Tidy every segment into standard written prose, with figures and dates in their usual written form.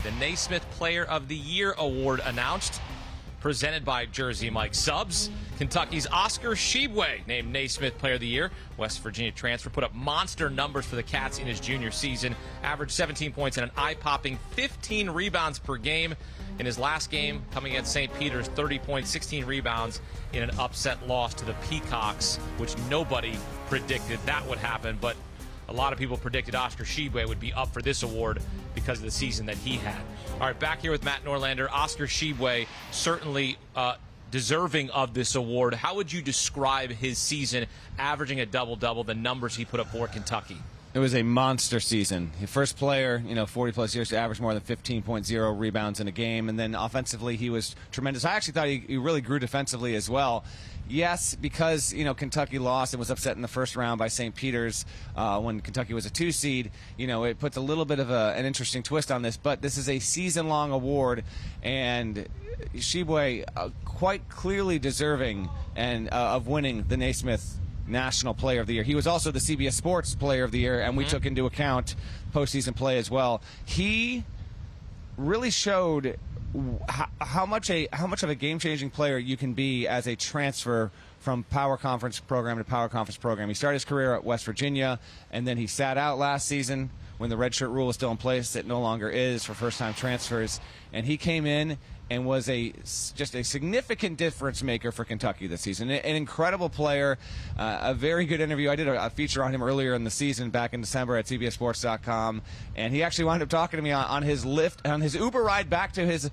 The Naismith Player of the Year award announced, presented by Jersey Mike Subs. Kentucky's Oscar Tshiebwe named Naismith Player of the Year. West Virginia transfer put up monster numbers for the Cats in his junior season. Averaged 17 points and an eye-popping 15 rebounds per game. In his last game, coming against St. Peter's, 30 points, 16 rebounds in an upset loss to the Peacocks, which nobody predicted that would happen. But a lot of people predicted Oscar Tshiebwe would be up for this award because of the season that he had. All right, back here with Matt Norlander. Oscar Tshiebwe certainly deserving of this award. How would you describe his season, averaging a double-double, the numbers he put up for Kentucky? It was a monster season. The first player, 40-plus years to average more than 15.0 rebounds in a game. And then offensively, he was tremendous. I actually thought he really grew defensively as well. Yes, because, Kentucky lost and was upset in the first round by St. Peter's when Kentucky was a 2 seed. It puts a little bit of an interesting twist on this. But this is a season-long award, and Tshiebwe quite clearly deserving of winning the Naismith National Player of the Year. He was also the CBS Sports Player of the Year, and we took into account postseason play as well. He really showed how much of a game-changing player you can be as a transfer from power conference program to power conference program. He started his career at West Virginia, and then he sat out last season when the redshirt rule was still in place. It no longer is for first-time transfers, and he came in and was just a significant difference maker for Kentucky this season. An incredible player, a very good interview. I did a feature on him earlier in the season back in December at CBSSports.com, and he actually wound up talking to me on his his Uber ride back to his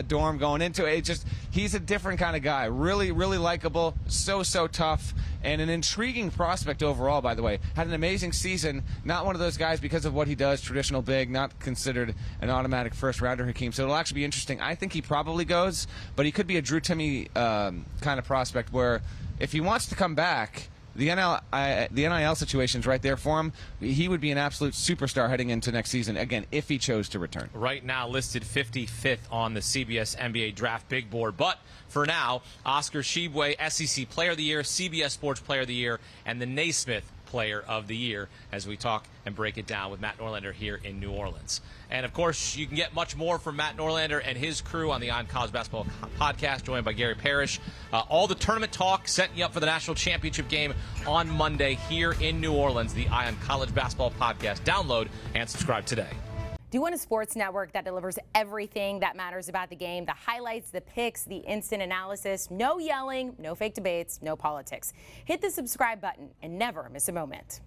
dorm going into it. He's a different kind of guy. Really, really likable, so tough, and an intriguing prospect overall, by the way. Had an amazing season. Not one of those guys because of what he does, traditional big, not considered an automatic first-rounder, Hakeem. So it'll actually be interesting. I think he probably goes, but he could be a Drew Timme kind of prospect where if he wants to come back, the NIL situation's right there for him. He would be an absolute superstar heading into next season, again, if he chose to return. Right now listed 55th on the CBS NBA Draft Big Board. But for now, Oscar Tshiebwe, SEC Player of the Year, CBS Sports Player of the Year, and the Naismith Player of the Year as we talk and break it down with Matt Norlander here in New Orleans. And, of course, you can get much more from Matt Norlander and his crew on the On College Basketball podcast, joined by Gary Parrish. All the tournament talk, setting you up for the national championship game on Monday here in New Orleans, the Eye on College Basketball podcast. Download and subscribe today. Do you want a sports network that delivers everything that matters about the game? The highlights, the picks, the instant analysis, no yelling, no fake debates, no politics. Hit the subscribe button and never miss a moment.